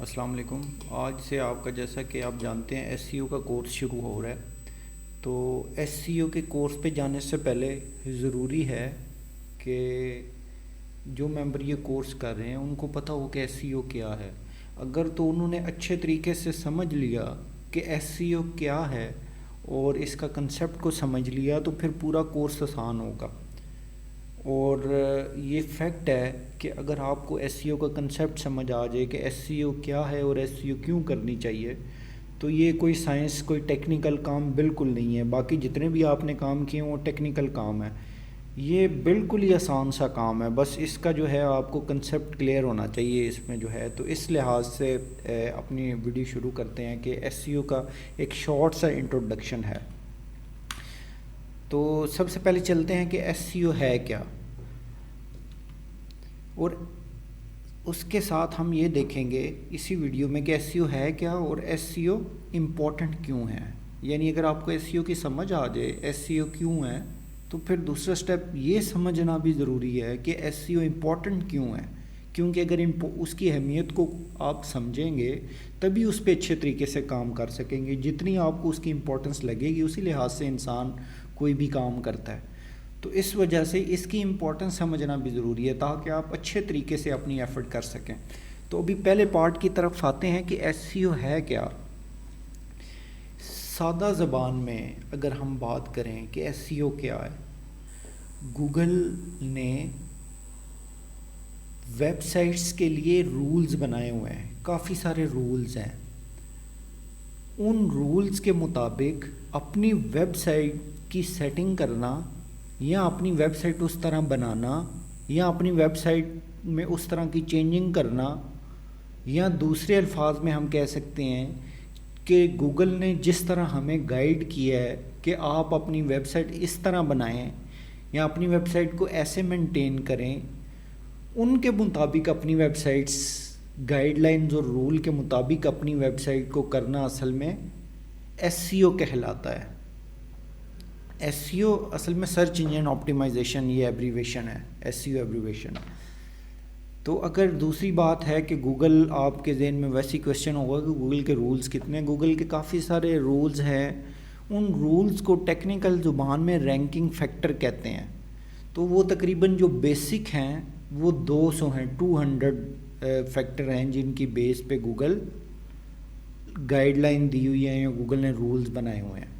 السلام علیکم۔ آج سے آپ کا جیسا کہ آپ جانتے ہیں ایس سی او کا کورس شروع ہو رہا ہے، تو ایس سی او کے کورس پہ جانے سے پہلے ضروری ہے کہ جو ممبر یہ کورس کر رہے ہیں ان کو پتہ ہو کہ ایس سی او کیا ہے۔ اگر تو انہوں نے اچھے طریقے سے سمجھ لیا کہ ایس سی او کیا ہے اور اس کا کنسیپٹ کو سمجھ لیا تو پھر پورا کورس آسان ہوگا۔ اور یہ فیکٹ ہے کہ اگر آپ کو ایس سی او کا کنسیپٹ سمجھ آ جائے کہ ایس سی او کیا ہے اور ایس سی او کیوں کرنی چاہیے، تو یہ کوئی سائنس کوئی ٹیکنیکل کام بالکل نہیں ہے۔ باقی جتنے بھی آپ نے کام کیے وہ ٹیکنیکل کام ہے، یہ بالکل ہی آسان سا کام ہے۔ بس اس کا جو ہے آپ کو کنسیپٹ کلیئر ہونا چاہیے اس میں جو ہے۔ تو اس لحاظ سے اپنی ویڈیو شروع کرتے ہیں کہ ایس سی او کا ایک شارٹ سا انٹروڈکشن ہے۔ تو سب سے پہلے چلتے ہیں کہ ایس سی او ہے کیا، اور اس کے ساتھ ہم یہ دیکھیں گے اسی ویڈیو میں کہ ایس سی او ہے کیا اور ایس سی او امپورٹنٹ کیوں ہے۔ یعنی اگر آپ کو ایس سی او کی سمجھ آ جائے ایس سی او کیوں ہے، تو پھر دوسرا سٹیپ یہ سمجھنا بھی ضروری ہے کہ ایس سی او امپورٹنٹ کیوں ہے، کیونکہ اگر اس کی اہمیت کو آپ سمجھیں گے تبھی اس پہ اچھے طریقے سے کام کر سکیں گے۔ جتنی آپ کو اس کی امپورٹنس لگے گی اسی لحاظ سے انسان کوئی بھی کام کرتا ہے۔ تو اس وجہ سے اس کی امپورٹنس سمجھنا بھی ضروری ہے تاکہ آپ اچھے طریقے سے اپنی ایفرٹ کر سکیں۔ تو ابھی پہلے پارٹ کی طرف آتے ہیں کہ ایس سی او ہے کیا۔ سادہ زبان میں اگر ہم بات کریں کہ ایس سی او کیا ہے، گوگل نے ویب سائٹس کے لیے رولز بنائے ہوئے ہیں، کافی سارے رولز ہیں۔ ان رولز کے مطابق اپنی ویب سائٹ کی سیٹنگ کرنا یا اپنی ویب سائٹ اس طرح بنانا یا اپنی ویب سائٹ میں اس طرح کی چینجنگ کرنا، یا دوسرے الفاظ میں ہم کہہ سکتے ہیں کہ گوگل نے جس طرح ہمیں گائیڈ کیا ہے کہ آپ اپنی ویب سائٹ اس طرح بنائیں یا اپنی ویب سائٹ کو ایسے مینٹین کریں، ان کے مطابق اپنی ویب سائٹس گائیڈ لائنز اور رول کے مطابق اپنی ویب سائٹ کو کرنا اصل میں ایس سی او کہلاتا ہے۔ ایس سی او اصل میں سرچ انجن آپٹیمائزیشن، یہ ایبریویشن ہے، ایس سی او ایبریویشن۔ تو اگر دوسری بات ہے کہ گوگل، آپ کے ذہن میں ویسی کویشچن ہوگا کہ گوگل کے رولز کتنے ہیں۔ گوگل کے کافی سارے رولز ہیں، ان رولز کو ٹیکنیکل زبان میں رینکنگ فیکٹر کہتے ہیں۔ تو وہ تقریباً جو بیسک ہیں وہ 200 ہیں، 200 فیکٹر ہیں جن کی بیس پہ گوگل گائیڈ لائن دی ہوئی ہیں یا گوگل نے رولز بنائے ہوئے ہیں۔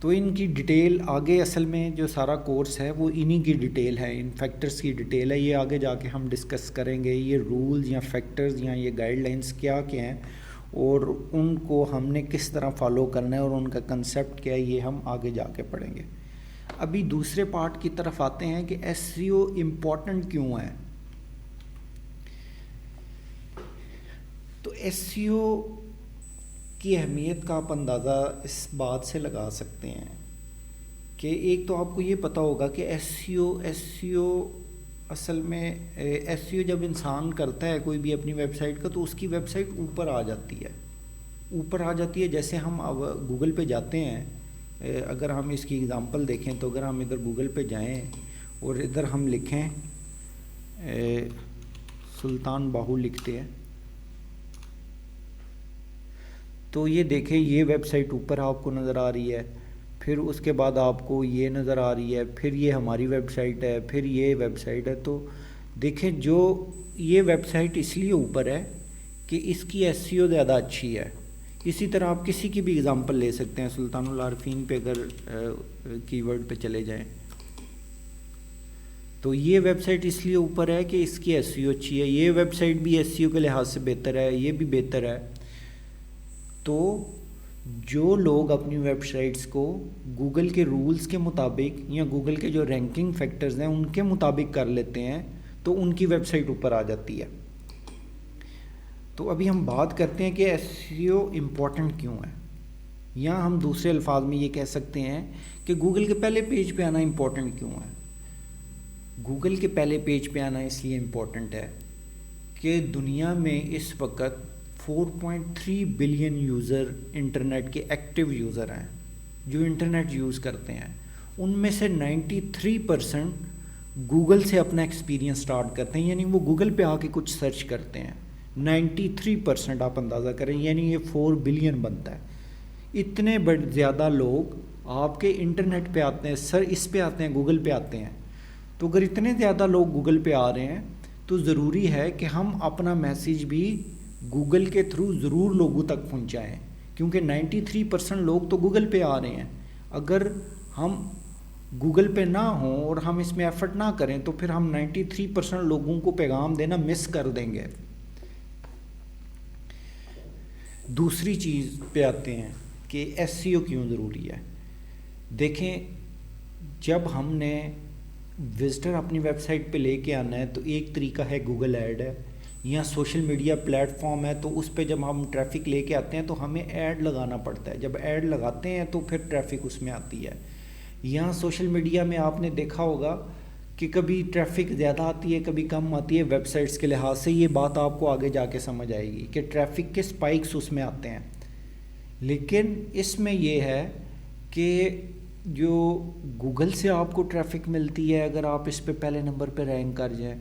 تو ان کی ڈیٹیل آگے، اصل میں جو سارا کورس ہے وہ انہی کی ڈیٹیل ہے، ان فیکٹرز کی ڈیٹیل ہے۔ یہ آگے جا کے ہم ڈسکس کریں گے یہ رولز یا فیکٹرز یا یہ گائیڈ لائنز کیا کیا ہیں اور ان کو ہم نے کس طرح فالو کرنا ہے اور ان کا کنسیپٹ کیا ہے، یہ ہم آگے جا کے پڑھیں گے۔ ابھی دوسرے پارٹ کی طرف آتے ہیں کہ ایس سی او امپورٹنٹ کیوں ہے۔ تو ایس سی او کی اہمیت کا آپ اندازہ اس بات سے لگا سکتے ہیں کہ ایک تو آپ کو یہ پتہ ہوگا کہ ایس سی او اصل میں ایس سی او جب انسان کرتا ہے کوئی بھی اپنی ویب سائٹ کا تو اس کی ویب سائٹ اوپر آ جاتی ہے۔ جیسے ہم اب گوگل پہ جاتے ہیں، اگر ہم اس کی اگزامپل دیکھیں تو اگر ہم ادھر گوگل پہ جائیں اور ادھر ہم لکھیں سلطان باہو لکھتے ہیں، تو یہ دیکھیں یہ ویب سائٹ اوپر آپ کو نظر آ رہی ہے، پھر اس کے بعد آپ کو یہ نظر آ رہی ہے، پھر یہ ہماری ویب سائٹ ہے، پھر یہ ویب سائٹ ہے۔ تو دیکھیں جو یہ ویب سائٹ اس لیے اوپر ہے کہ اس کی ایس سی او زیادہ اچھی ہے۔ اسی طرح آپ کسی کی بھی اگزامپل لے سکتے ہیں، سلطان العارفین پہ اگر کی ورڈ پہ چلے جائیں تو یہ ویب سائٹ اس لیے اوپر ہے کہ اس کی ایس سی او اچھی ہے۔ یہ ویب سائٹ بھی ایس سی او کے لحاظ سے بہتر ہے، یہ بھی بہتر ہے۔ تو جو لوگ اپنی ویب سائٹس کو گوگل کے رولز کے مطابق یا گوگل کے جو رینکنگ فیکٹرز ہیں ان کے مطابق کر لیتے ہیں تو ان کی ویب سائٹ اوپر آ جاتی ہے۔ تو ابھی ہم بات کرتے ہیں کہ ایس سی او امپورٹنٹ کیوں ہے، یا ہم دوسرے الفاظ میں یہ کہہ سکتے ہیں کہ گوگل کے پہلے پیج پہ آنا امپورٹنٹ کیوں ہے۔ گوگل کے پہلے پیج پہ آنا اس لیے امپورٹنٹ ہے کہ دنیا میں اس وقت 4.3 بلین یوزر انٹرنیٹ کے ایکٹیو یوزر ہیں جو انٹرنیٹ یوز کرتے ہیں۔ ان میں سے 93% گوگل سے اپنا ایکسپیرینس سٹارٹ کرتے ہیں، یعنی وہ گوگل پہ آ کے کچھ سرچ کرتے ہیں۔ 93% آپ اندازہ کریں، یعنی یہ 4 بلین بنتا ہے۔ اتنے زیادہ لوگ آپ کے انٹرنیٹ پہ آتے ہیں، اس پہ آتے ہیں، گوگل پہ آتے ہیں۔ تو اگر اتنے زیادہ لوگ گوگل پہ آ رہے ہیں تو ضروری ہے کہ ہم اپنا میسیج بھی گوگل کے تھرو ضرور لوگوں تک پہنچائیں، کیونکہ 93% لوگ تو گوگل پہ آ رہے ہیں۔ اگر ہم گوگل پہ نہ ہوں اور ہم اس میں ایفرٹ نہ کریں تو پھر ہم 93% لوگوں کو پیغام دینا مس کر دیں گے۔ دوسری چیز پہ آتے ہیں کہ ایس سی او کیوں ضروری ہے۔ دیکھیں، جب ہم نے وزٹر اپنی ویب سائٹ پہ لے کے آنا ہے تو ایک طریقہ ہے گوگل ایڈ ہے یا سوشل میڈیا پلیٹ فارم ہے، تو اس پہ جب ہم ٹریفک لے کے آتے ہیں تو ہمیں ایڈ لگانا پڑتا ہے۔ جب ایڈ لگاتے ہیں تو پھر ٹریفک اس میں آتی ہے۔ یہاں سوشل میڈیا میں آپ نے دیکھا ہوگا کہ کبھی ٹریفک زیادہ آتی ہے، کبھی کم آتی ہے۔ ویب سائٹس کے لحاظ سے یہ بات آپ کو آگے جا کے سمجھ آئے گی کہ ٹریفک کے سپائکس اس میں آتے ہیں۔ لیکن اس میں یہ ہے کہ جو گوگل سے آپ کو ٹریفک ملتی ہے، اگر آپ اس پہ پہلے نمبر پہ رینک کر جائیں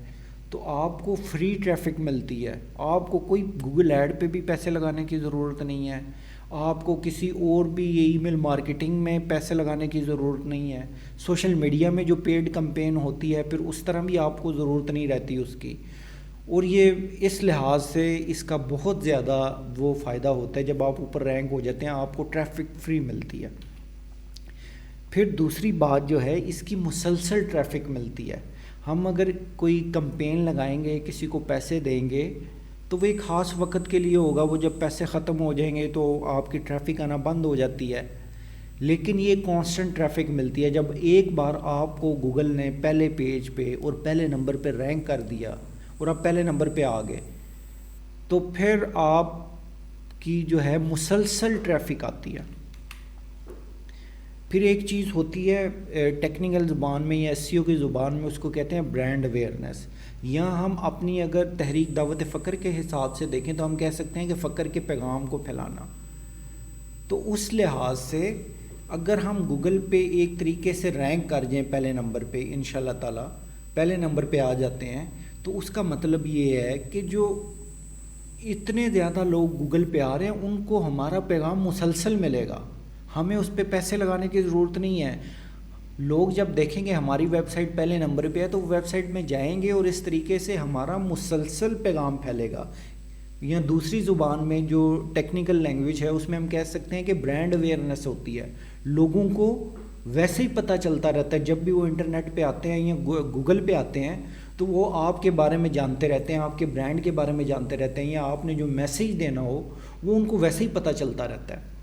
تو آپ کو فری ٹریفک ملتی ہے۔ آپ کو کوئی گوگل ایڈ پہ بھی پیسے لگانے کی ضرورت نہیں ہے، آپ کو کسی اور بھی یہ ای میل مارکیٹنگ میں پیسے لگانے کی ضرورت نہیں ہے، سوشل میڈیا میں جو پیڈ کمپین ہوتی ہے پھر اس طرح بھی آپ کو ضرورت نہیں رہتی اس کی۔ اور یہ اس لحاظ سے اس کا بہت زیادہ وہ فائدہ ہوتا ہے، جب آپ اوپر رینک ہو جاتے ہیں آپ کو ٹریفک فری ملتی ہے۔ پھر دوسری بات جو ہے اس کی مسلسل ٹریفک ملتی ہے۔ ہم اگر کوئی کمپین لگائیں گے، کسی کو پیسے دیں گے تو وہ ایک خاص وقت کے لیے ہوگا، وہ جب پیسے ختم ہو جائیں گے تو آپ کی ٹریفک آنا بند ہو جاتی ہے۔ لیکن یہ کانسٹنٹ ٹریفک ملتی ہے۔ جب ایک بار آپ کو گوگل نے پہلے پیج پہ اور پہلے نمبر پہ رینک کر دیا اور آپ پہلے نمبر پہ آ گئے تو پھر آپ کی جو ہے مسلسل ٹریفک آتی ہے۔ پھر ایک چیز ہوتی ہے ٹیکنیکل زبان میں یا ایس سی او کی زبان میں، اس کو کہتے ہیں برانڈ اویئرنیس۔ یہاں ہم اپنی اگر تحریک دعوت فقر کے حساب سے دیکھیں تو ہم کہہ سکتے ہیں کہ فقر کے پیغام کو پھیلانا۔ تو اس لحاظ سے اگر ہم گوگل پہ ایک طریقے سے رینک کر جائیں پہلے نمبر پہ، انشاءاللہ تعالی پہلے نمبر پہ آ جاتے ہیں، تو اس کا مطلب یہ ہے کہ جو اتنے زیادہ لوگ گوگل پہ آ رہے ہیں ان کو ہمارا پیغام مسلسل ملے گا، ہمیں اس پہ پیسے لگانے کی ضرورت نہیں ہے۔ لوگ جب دیکھیں گے ہماری ویب سائٹ پہلے نمبر پہ ہے تو وہ ویب سائٹ میں جائیں گے اور اس طریقے سے ہمارا مسلسل پیغام پھیلے گا۔ یا دوسری زبان میں جو ٹیکنیکل لینگویج ہے اس میں ہم کہہ سکتے ہیں کہ برانڈ اویئرنیس ہوتی ہے۔ لوگوں کو ویسے ہی پتہ چلتا رہتا ہے، جب بھی وہ انٹرنیٹ پہ آتے ہیں یا گوگل پہ آتے ہیں تو وہ آپ کے بارے میں جانتے رہتے ہیں، آپ کے برانڈ کے بارے میں جانتے رہتے ہیں، یا آپ نے جو میسیج دینا ہو وہ ان کو ویسے ہی پتہ چلتا رہتا ہے۔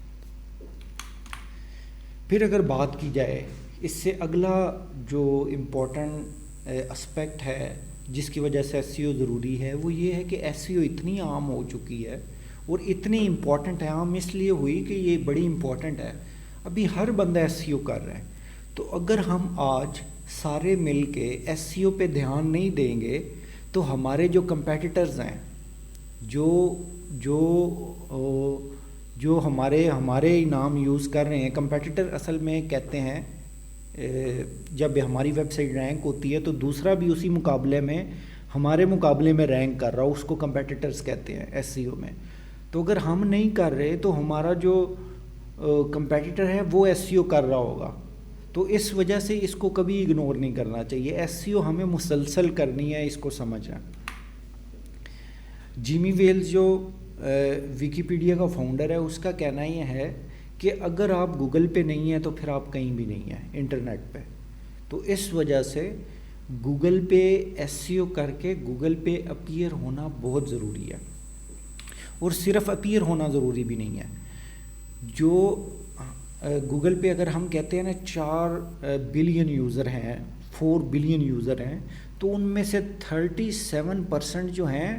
پھر اگر بات کی جائے اس سے اگلا جو امپورٹنٹ اسپیکٹ ہے جس کی وجہ سے ایس سی او ضروری ہے وہ یہ ہے کہ ایس سی او اتنی عام ہو چکی ہے اور اتنی امپورٹنٹ ہے۔ عام اس لیے ہوئی کہ یہ بڑی امپورٹنٹ ہے، ابھی ہر بندہ ایس سی او کر رہا ہے۔ تو اگر ہم آج سارے مل کے ایس سی او پہ دھیان نہیں دیں گے تو ہمارے جو کمپیٹیٹرز ہیں، جو ہمارے نام یوز کر رہے ہیں، کمپیٹیٹر اصل میں کہتے ہیں جب ہماری ویب سائٹ رینک ہوتی ہے تو دوسرا بھی اسی مقابلے میں ہمارے مقابلے میں رینک کر رہا ہو، اس کو کمپیٹیٹرز کہتے ہیں ایس سی او میں۔ تو اگر ہم نہیں کر رہے تو ہمارا جو کمپیٹیٹر ہے وہ ایس سی او کر رہا ہوگا۔ تو اس وجہ سے اس کو کبھی اگنور نہیں کرنا چاہیے، ایس سی او ہمیں مسلسل کرنی ہے، اس کو سمجھیں۔ جیمی ویلز جو ویکیپیڈیا کا فاؤنڈر ہے اس کا کہنا یہ ہے کہ اگر آپ گوگل پہ نہیں ہیں تو پھر آپ کہیں بھی نہیں ہیں انٹرنیٹ پہ۔ تو اس وجہ سے گوگل پہ ایس سی او کر کے گوگل پہ اپیئر ہونا بہت ضروری ہے، اور صرف اپیئر ہونا ضروری بھی نہیں ہے۔ جو گوگل پہ اگر ہم کہتے ہیں نا 4 بلین یوزر ہیں، 4 بلین یوزر ہیں، تو ان میں سے 37% جو ہیں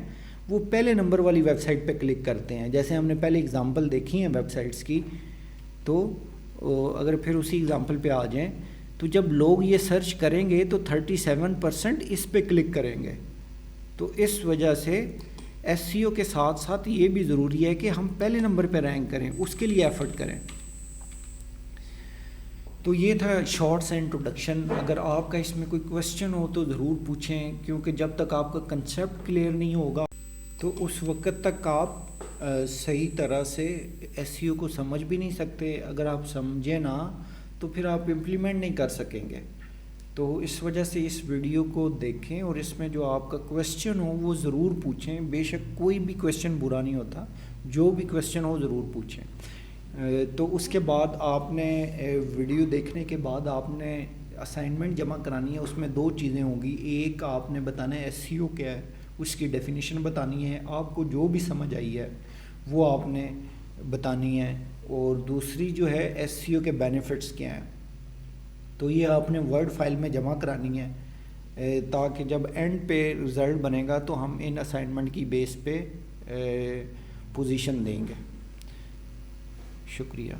وہ پہلے نمبر والی ویب سائٹ پہ کلک کرتے ہیں۔ جیسے ہم نے پہلے اگزامپل دیکھی ہیں ویب سائٹس کی، تو اگر پھر اسی اگزامپل پہ آ جائیں تو جب لوگ یہ سرچ کریں گے تو 37% اس پہ کلک کریں گے۔ تو اس وجہ سے ایس سی او کے ساتھ ساتھ یہ بھی ضروری ہے کہ ہم پہلے نمبر پہ رینک کریں، اس کے لیے ایفرٹ کریں۔ تو یہ تھا شارٹ سا انٹروڈکشن۔ اگر آپ کا اس میں کوئی کویسچن ہو تو ضرور پوچھیں، کیونکہ جب تک آپ کا کنسیپٹ کلیئر نہیں ہوگا تو اس وقت تک آپ صحیح طرح سے SEO کو سمجھ بھی نہیں سکتے. اگر آپ سمجھیں نا تو پھر آپ امپلیمنٹ نہیں کر سکیں گے. تو اس وجہ سے اس ویڈیو کو دیکھیں اور اس میں جو آپ کا کویسچن ہو وہ ضرور پوچھیں. بے شک کوئی بھی کویسچن برا نہیں ہوتا, جو بھی کویسچن ہو ضرور پوچھیں. تو اس کے بعد آپ نے ویڈیو دیکھنے کے بعد آپ نے اسائنمنٹ جمع کرانی ہے. اس میں 2 چیزیں ہوں گی. ایک آپ نے بتانا ہے SEO کیا ہے, اس کی ڈیفینیشن بتانی ہے. آپ کو جو بھی سمجھ آئی ہے وہ آپ نے بتانی ہے. اور دوسری جو ہے SEO کے بینیفٹس کیا ہیں, تو یہ آپ نے ورڈ فائل میں جمع کرانی ہے تاکہ جب اینڈ پہ رزلٹ بنے گا تو ہم ان اسائنمنٹ کی بیس پہ پوزیشن دیں گے. شکریہ.